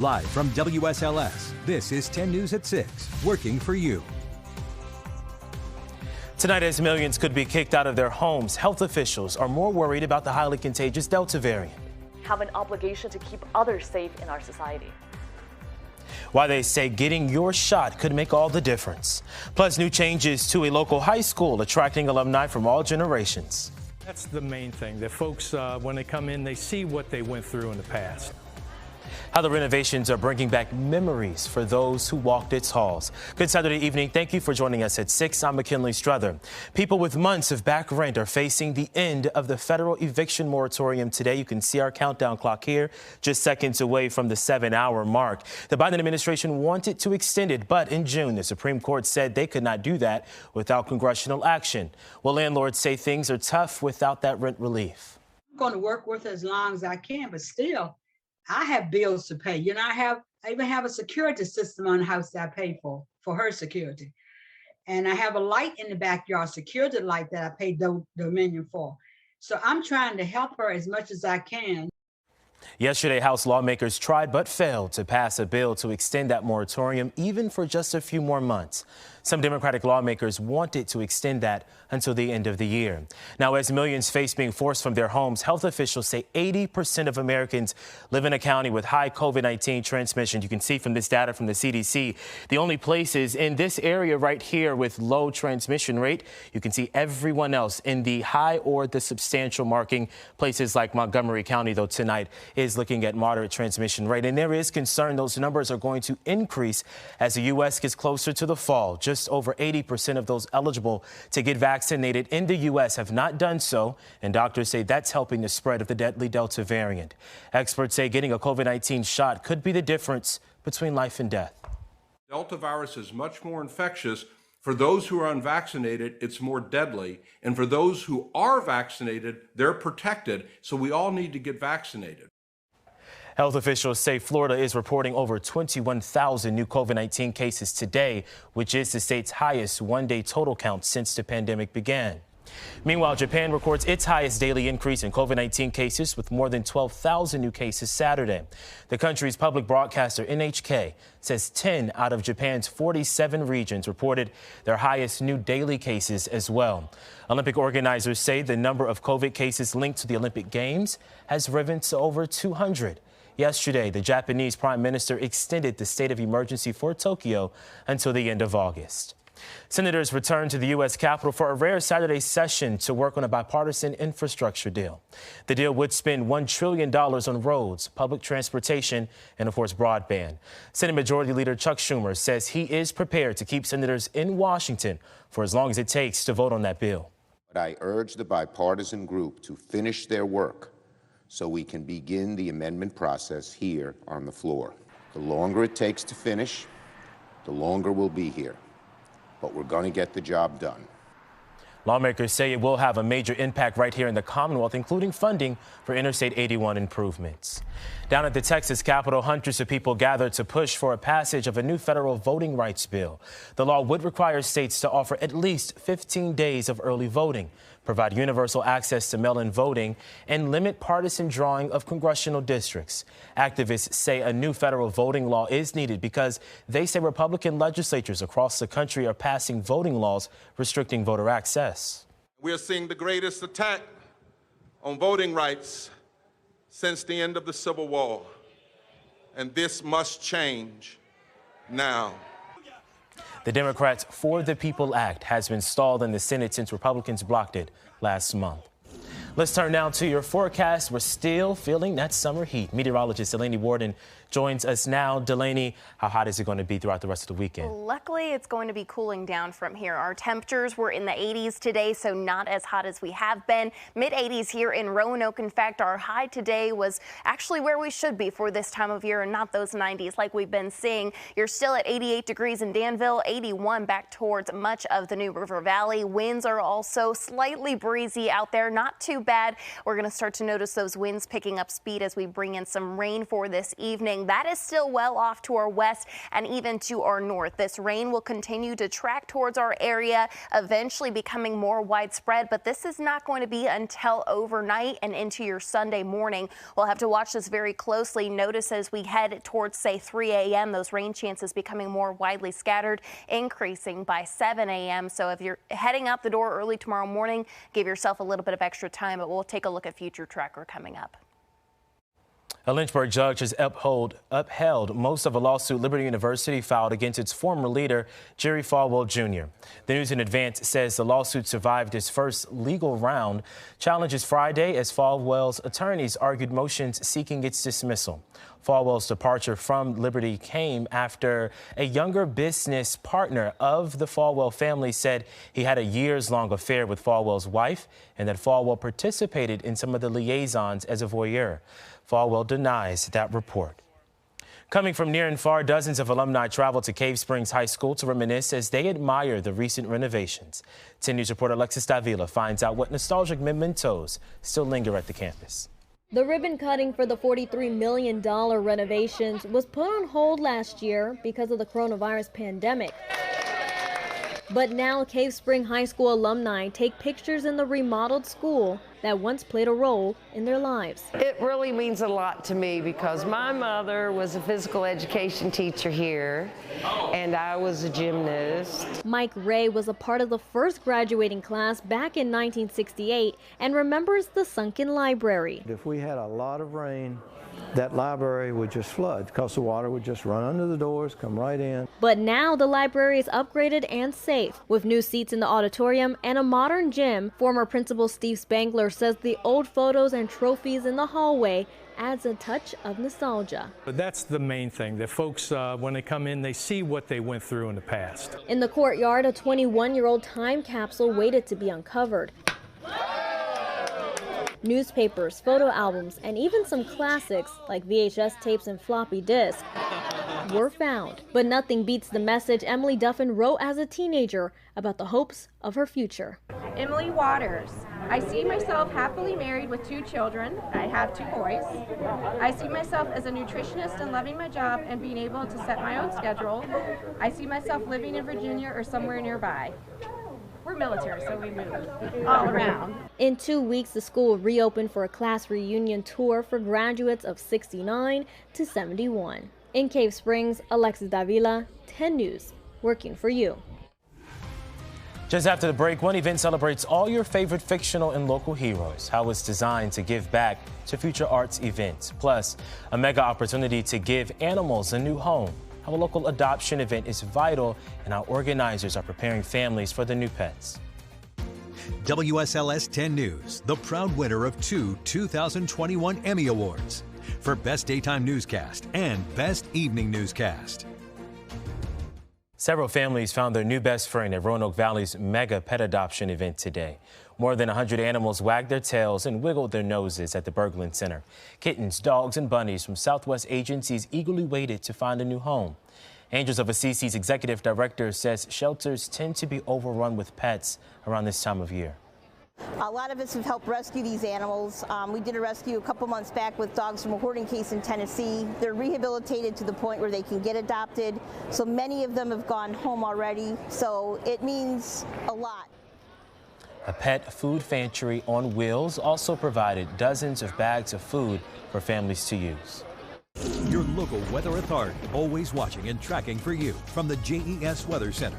Live from WSLS, this is 10 News at 6, working for you. Tonight, as millions could be kicked out of their homes, health officials are more worried about the highly contagious Delta variant. Have an obligation to keep others safe in our society. Why they say getting your shot could make all the difference. Plus, new changes to a local high school attracting alumni from all generations. That's the main thing, that folks, when they come in, they see what they went through in the past. How the renovations are bringing back memories for those who walked its halls. Good Saturday evening. Thank you for joining us at 6. I'm McKinley Struther. People with months of back rent are facing the end of the federal eviction moratorium today. You can see our countdown clock here, just seconds away from the 7-hour mark. The Biden administration wanted to extend it, but in June, the Supreme Court said they could not do that without congressional action. Well, landlords say things are tough without that rent relief. I'm going to work with her as long as I can, but still, I have bills to pay. You know, I even have a security system on the house that I pay for her security. And I have a light in the backyard, security light that I pay Dominion for. So I'm trying to help her as much as I can. Yesterday, House lawmakers tried but failed to pass a bill to extend that moratorium even for just a few more months. Some Democratic lawmakers wanted to extend that until the end of the year. Now, as millions face being forced from their homes, health officials say 80% of Americans live in a county with high COVID-19 transmission. You can see from this data from the CDC, the only places in this area right here with low transmission rate. You can see everyone else in the high or the substantial marking. Places like Montgomery County, though, tonight is looking at moderate transmission rate. And there is concern those numbers are going to increase as the U.S. gets closer to the fall. Just over 80% of those eligible to get vaccinated in the U.S. have not done so, and doctors say that's helping the spread of the deadly Delta variant. Experts say getting a COVID-19 shot could be the difference between life and death. Delta virus is much more infectious. For those who are unvaccinated, it's more deadly. And for those who are vaccinated, they're protected. So we all need to get vaccinated. Health officials say Florida is reporting over 21,000 new COVID-19 cases today, which is the state's highest one-day total count since the pandemic began. Meanwhile, Japan records its highest daily increase in COVID-19 cases with more than 12,000 new cases Saturday. The country's public broadcaster NHK says 10 out of Japan's 47 regions reported their highest new daily cases as well. Olympic organizers say the number of COVID cases linked to the Olympic Games has risen to over 200. Yesterday, the Japanese prime minister extended the state of emergency for Tokyo until the end of August. Senators returned to the U.S. Capitol for a rare Saturday session to work on a bipartisan infrastructure deal. The deal would spend $1 trillion on roads, public transportation, and, of course, broadband. Senate Majority Leader Chuck Schumer says he is prepared to keep senators in Washington for as long as it takes to vote on that bill. But I urge the bipartisan group to finish their work so we can begin the amendment process here on the floor. The longer it takes to finish, the longer we'll be here. But we're going to get the job done. Lawmakers say it will have a major impact right here in the Commonwealth, including funding for Interstate 81 improvements. Down at the Texas Capitol, hundreds of people gathered to push for a passage of a new federal voting rights bill. The law would require states to offer at least 15 days of early voting, provide universal access to mail-in voting, and limit partisan drawing of congressional districts. Activists say a new federal voting law is needed because they say Republican legislatures across the country are passing voting laws restricting voter access. We are seeing the greatest attack on voting rights since the end of the Civil War, and this must change now. The Democrats' For the People Act has been stalled in the Senate since Republicans blocked it last month. Let's turn now to your forecast. We're still feeling that summer heat. Meteorologist Delaney Warden joins us now. Delaney, how hot is it going to be throughout the rest of the weekend? Luckily, it's going to be cooling down from here. Our temperatures were in the 80s today, so not as hot as we have been. Mid-80s here in Roanoke. In fact, our high today was actually where we should be for this time of year and not those 90s like we've been seeing. You're still at 88 degrees in Danville, 81 back towards much of the New River Valley. Winds are also slightly breezy out there, not too too bad. We're going to start to notice those winds picking up speed as we bring in some rain for this evening. That is still well off to our west and even to our north. This rain will continue to track towards our area, eventually becoming more widespread, but this is not going to be until overnight and into your Sunday morning. We'll have to watch this very closely. Notice as we head towards, say, 3 a.m., those rain chances becoming more widely scattered, increasing by 7 a.m. So if you're heading out the door early tomorrow morning, give yourself a little bit of extra time, but we'll take a look at future tracker coming up. A Lynchburg judge has upheld most of a lawsuit Liberty University filed against its former leader, Jerry Falwell Jr. The News in Advance says the lawsuit survived its first legal round. Challenges Friday as Falwell's attorneys argued motions seeking its dismissal. Falwell's departure from Liberty came after a younger business partner of the Falwell family said he had a years-long affair with Falwell's wife and that Falwell participated in some of the liaisons as a voyeur. Falwell denies that report. Coming from near and far, dozens of alumni traveled to Cave Springs High School to reminisce as they admire the recent renovations. 10 News reporter Alexis Davila finds out what nostalgic mementos still linger at the campus. The ribbon cutting for the $43 million renovations was put on hold last year because of the coronavirus pandemic. But now Cave Spring High School alumni take pictures in the remodeled school that once played a role in their lives. It really means a lot to me because my mother was a physical education teacher here and I was a gymnast. Mike Ray was a part of the first graduating class back in 1968 and remembers the sunken library. If we had a lot of rain, that library would just flood because the water would just run under the doors, come right in. But now the library is upgraded and safe with new seats in the auditorium and a modern gym. Former principal Steve Spangler says the old photos and trophies in the hallway adds a touch of nostalgia. But that's the main thing, that folks, when they come in, they see what they went through in the past. In the courtyard, a 21-year-old time capsule waited to be uncovered. Newspapers, photo albums, and even some classics like VHS tapes and floppy disks were found. But nothing beats the message Emily Duffin wrote as a teenager about the hopes of her future. Emily Waters. I see myself happily married with 2 children. I have 2 boys. I see myself as a nutritionist and loving my job and being able to set my own schedule. I see myself living in Virginia or somewhere nearby. We're military, so we move all around. In 2 weeks, the school will reopen for a class reunion tour for graduates of 69 to 71. In Cave Springs, Alexis Davila, 10 News, working for you. Just after the break, one event celebrates all your favorite fictional and local heroes, how it's designed to give back to future arts events, plus a mega opportunity to give animals a new home. How a local adoption event is vital and how organizers are preparing families for the new pets. WSLS 10 News, the proud winner of 2 2021 Emmy Awards for Best Daytime Newscast and Best Evening Newscast. Several families found their new best friend at Roanoke Valley's mega pet adoption event today. More than 100 animals wagged their tails and wiggled their noses at the Berglund Center. Kittens, dogs, and bunnies from Southwest agencies eagerly waited to find a new home. Angels of Assisi's executive director says shelters tend to be overrun with pets around this time of year. A lot of us have helped rescue these animals. We did a rescue a couple months back with dogs from a hoarding case in Tennessee. They're rehabilitated to the point where they can get adopted. So many of them have gone home already. So it means a lot. A pet food pantry on wheels also provided dozens of bags of food for families to use. Your local weather authority, always watching and tracking for you from the JES Weather Center.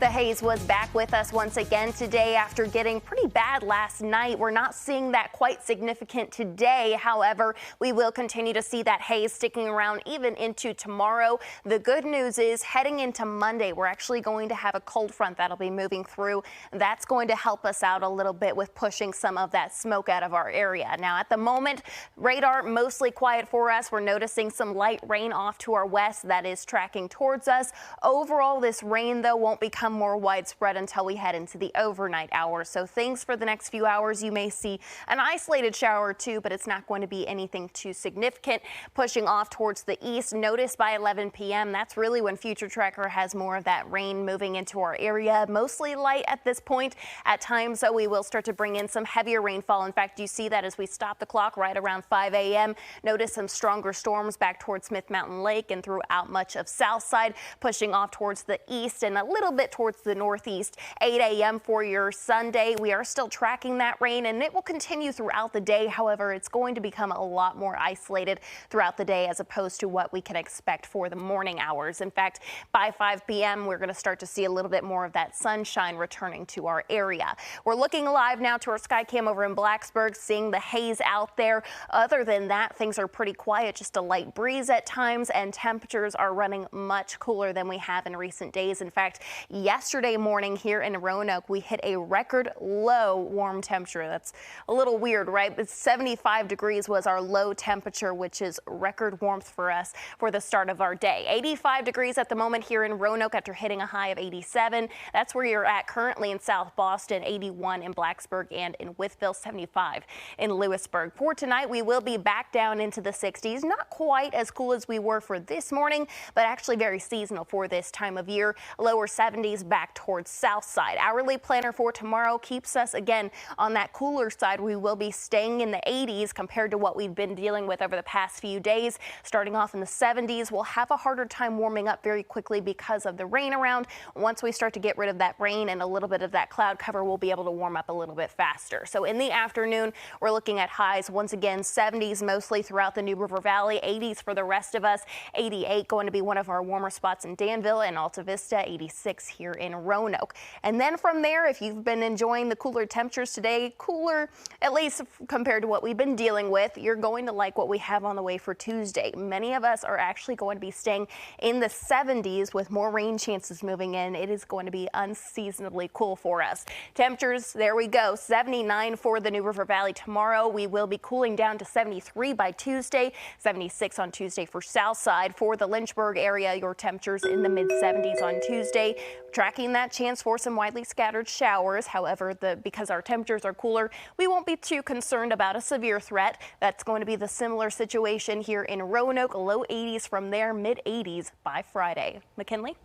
The haze was back with us once again today after getting pretty bad last night. We're not seeing that quite significant today. However, we will continue to see that haze sticking around even into tomorrow. The good news is heading into Monday, we're actually going to have a cold front that'll be moving through. That's going to help us out a little bit with pushing some of that smoke out of our area. Now, at the moment, radar mostly quiet for us. We're noticing some light rain off to our west that is tracking towards us. Overall, this rain, though, won't become become more widespread until we head into the overnight hours. So things for the next few hours, you may see an isolated shower or two, but it's not going to be anything too significant. Pushing off towards the east, notice by 11 p.m. That's really when Future Tracker has more of that rain moving into our area. Mostly light at this point. At times, we will start to bring in some heavier rainfall. In fact, you see that as we stop the clock right around 5 a.m. Notice some stronger storms back towards Smith Mountain Lake and throughout much of Southside, pushing off towards the east and a little bit towards the northeast. 8 a.m. for your Sunday. We are still tracking that rain, and it will continue throughout the day. However, it's going to become a lot more isolated throughout the day as opposed to what we can expect for the morning hours. In fact, by 5 p.m., we're going to start to see a little bit more of that sunshine returning to our area. We're looking live now to our sky cam over in Blacksburg, seeing the haze out there. Other than that, things are pretty quiet, just a light breeze at times, and temperatures are running much cooler than we have in recent days. In fact, yesterday morning here in Roanoke, we hit a record low warm temperature. That's a little weird, right? But 75 degrees was our low temperature, which is record warmth for us for the start of our day. 85 degrees at the moment here in Roanoke after hitting a high of 87. That's where you're at currently in South Boston, 81 in Blacksburg and in Wytheville, 75 in Lewisburg. For tonight, we will be back down into the 60s. Not quite as cool as we were for this morning, but actually very seasonal for this time of year. Lower 70s back towards Southside. Hourly planner for tomorrow keeps us again on that cooler side. We will be staying in the 80s compared to what we've been dealing with over the past few days. Starting off in the 70s, we'll have a harder time warming up very quickly because of the rain around. Once we start to get rid of that rain and a little bit of that cloud cover, we'll be able to warm up a little bit faster. So in the afternoon, we're looking at highs once again, 70s mostly throughout the New River Valley, 80s for the rest of us. 88 going to be one of our warmer spots in Danville and Alta Vista, 86 here in Roanoke. And then from there, if you've been enjoying the cooler temperatures today, cooler at least compared to what we've been dealing with, you're going to like what we have on the way for Tuesday. Many of us are actually going to be staying in the 70s with more rain chances moving in. It is going to be unseasonably cool for us. Temperatures, there we go, 79 for the New River Valley tomorrow. We will be cooling down to 73 by Tuesday, 76 on Tuesday for Southside. For the Lynchburg area, your temperatures in the mid-70s on Tuesday. Tracking that chance for some widely scattered showers. However, because our temperatures are cooler, we won't be too concerned about a severe threat. That's going to be the similar situation here in Roanoke. Low 80s from there, mid-80s by Friday. McKinley?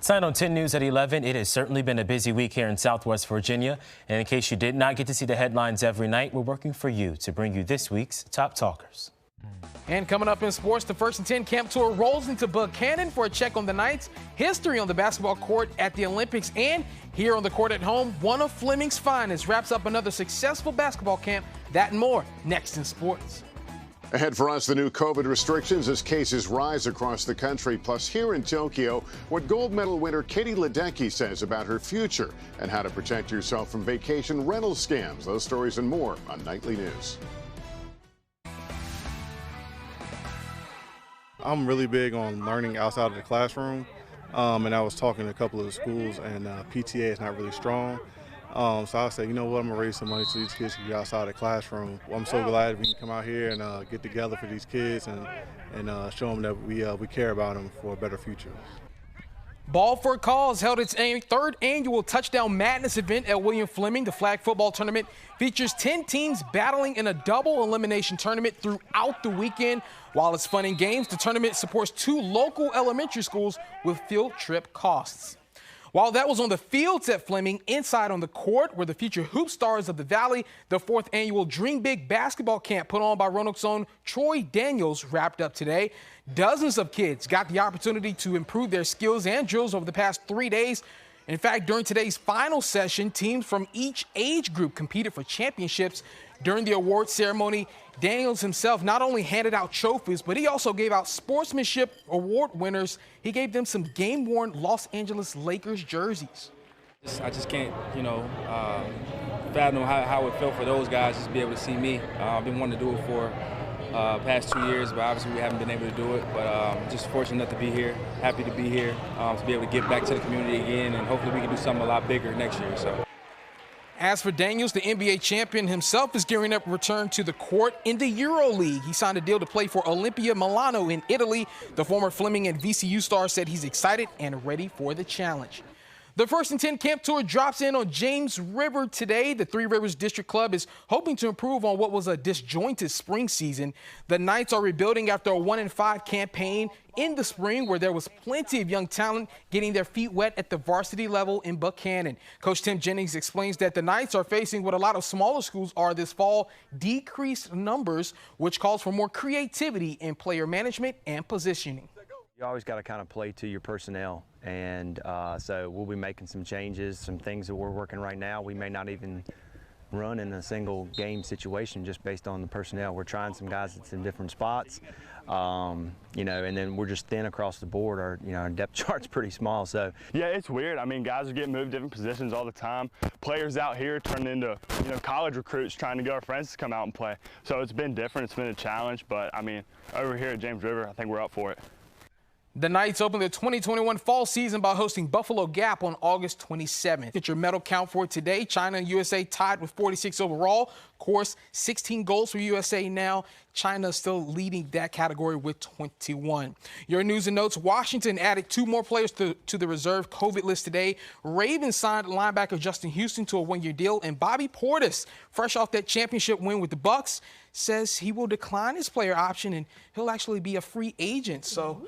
Tonight on 10 News at 11, it has certainly been a busy week here in Southwest Virginia. And in case you did not get to see the headlines every night, we're working for you to bring you this week's Top Talkers. And coming up in sports, the First and 10 camp tour rolls into Buchanan for a check on the Knights, history on the basketball court at the Olympics, and here on the court at home, one of Fleming's finest wraps up another successful basketball camp. That and more next in sports. Ahead for us, the new COVID restrictions as cases rise across the country. Plus, here in Tokyo, what gold medal winner Katie Ledecky says about her future and how to protect yourself from vacation rental scams. Those stories and more on Nightly News. I'm really big on learning outside of the classroom, and I was talking to a couple of the schools, and PTA is not really strong. So I said, you know what, I'm going to raise some money so these kids can get outside the classroom. Well, I'm so glad we can come out here and get together for these kids and show them that we care about them for a better future. Ball for a Cause held its third annual Touchdown Madness event at William Fleming. The flag football tournament features 10 teams battling in a double elimination tournament throughout the weekend. While it's fun and games, the tournament supports 2 local elementary schools with field trip costs. While that was on the fields at Fleming, inside on the court were the future hoop stars of the Valley. The 4th annual Dream Big basketball camp put on by Roanoke's own Troy Daniels wrapped up today. Dozens of kids got the opportunity to improve their skills and drills over the past 3 days. In fact, during today's final session, teams from each age group competed for championships. During the award ceremony, Daniels himself not only handed out trophies, but he also gave out sportsmanship award winners. He gave them some game-worn Los Angeles Lakers jerseys. I just can't, fathom how it felt for those guys just to be able to see me. I've been wanting to do it for past 2 years, but obviously we haven't been able to do it. But just fortunate to be here, happy to be here, to be able to give back to the community again, and hopefully we can do something a lot bigger next year. So. As for Daniels, the NBA champion himself is gearing up to return to the court in the EuroLeague. He signed a deal to play for Olimpia Milano in Italy. The former Fleming and VCU star said he's excited and ready for the challenge. The First and 10 Camp Tour drops in on James River today. The Three Rivers District Club is hoping to improve on what was a disjointed spring season. The Knights are rebuilding after a 1-5 campaign in the spring, where there was plenty of young talent getting their feet wet at the varsity level in Buchanan. Coach Tim Jennings explains that the Knights are facing what a lot of smaller schools are this fall: decreased numbers, which calls for more creativity in player management and positioning. You always got to kind of play to your personnel, and so we'll be making some changes, some things that we're working right now. We may not even run in a single game situation just based on the personnel. We're trying some guys that's in different spots, you know, and then we're just thin across the board. Our depth chart's pretty small. So yeah, it's weird. I mean, guys are getting moved different positions all the time. Players out here turn into, college recruits trying to get our friends to come out and play. So it's been different. It's been a challenge, but I mean, over here at James River, I think we're up for it. The Knights open the 2021 fall season by hosting Buffalo Gap on August 27th. Get your medal count for today. China and USA tied with 46 overall. Of course, 16 goals for USA now. China still leading that category with 21. Your news and notes: Washington added 2 more players to the reserve COVID list today. Ravens signed linebacker Justin Houston to a 1-year deal, and Bobby Portis, fresh off that championship win with the Bucs, says he will decline his player option and he'll actually be a free agent. So.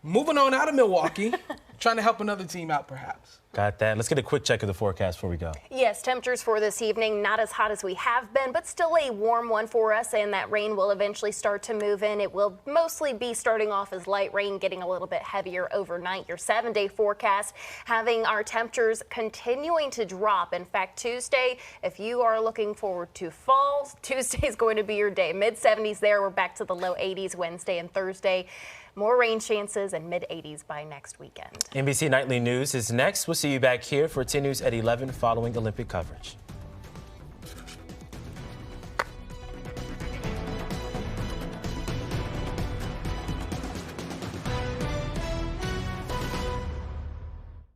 Moving on out of Milwaukee, trying to help another team out perhaps. Got that. Let's get a quick check of the forecast before we go. Yes, temperatures for this evening, not as hot as we have been, but still a warm one for us, and that rain will eventually start to move in. It will mostly be starting off as light rain, getting a little bit heavier overnight. Your 7-day forecast having our temperatures continuing to drop. In fact, Tuesday, if you are looking forward to fall, Tuesday is going to be your day. Mid-70s there. We're back to the low 80s Wednesday and Thursday. More rain chances and mid-80s by next weekend. NBC Nightly News is next. We'll see you back here for 10 News at 11 following Olympic coverage.